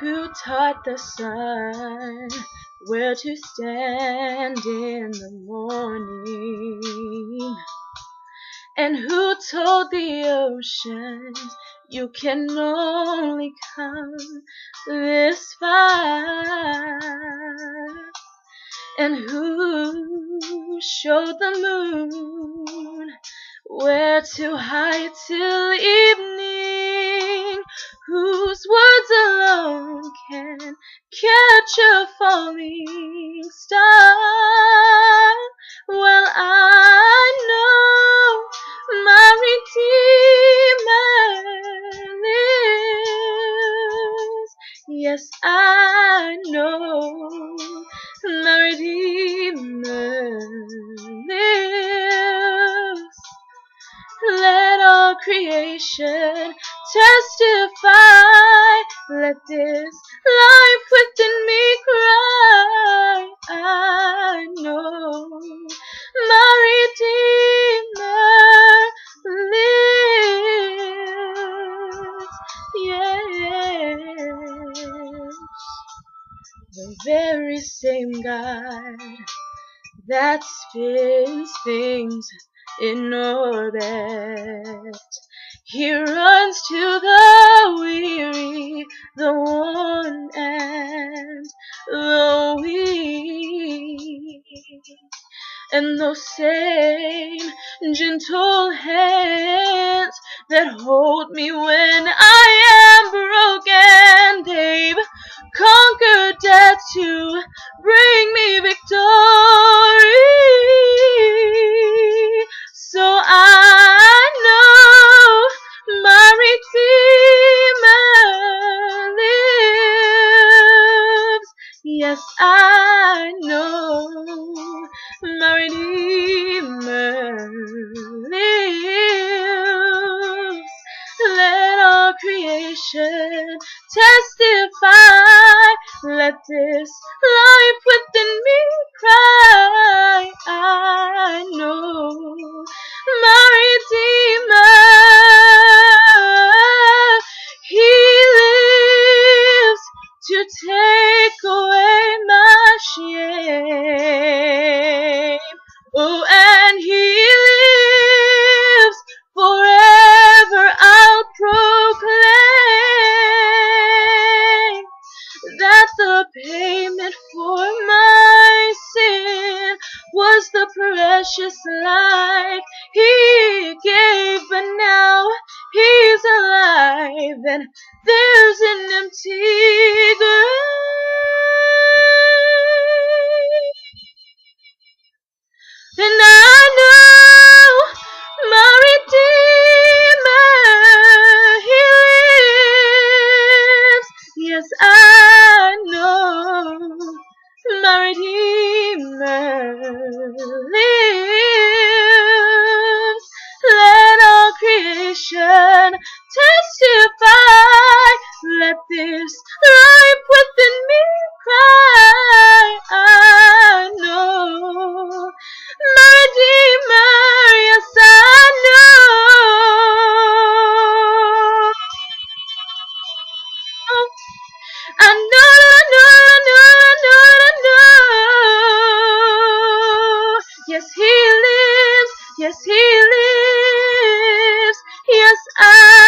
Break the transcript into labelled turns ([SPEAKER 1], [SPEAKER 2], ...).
[SPEAKER 1] Who taught the sun where to stand in the morning? And who told the oceans you can only come this far? And who showed the moon where to hide till evening? Whose words alone can catch a falling star? Well, I know my Redeemer lives. Yes, I know my Redeemer lives. Let all creation testify. Let this life within me cry. I know my Redeemer lives. Yes, the very same God that spins things in orbit. He runs to the weary, the worn, and the weak. And those same gentle hands that hold me when I am broken, they've conquered death to bring me victory. So I know my Redeemer lives. Yes, I know my Redeemer lives. Let all creation testify. Let this life within me cry. I know my Redeemer, He lives to take away my shame. Oh, and He lives forever. I'll proclaim that the payment for my sin was the precious life He gave, but now He's alive and there's an empty grave. And I know my Redeemer, He lives. Yes, I know my Redeemer lives. Let all creation testify. Let this life within me cry. I know my Redeemer, yes, I know. I know. Yes, He lives. Yes, He lives. Yes, I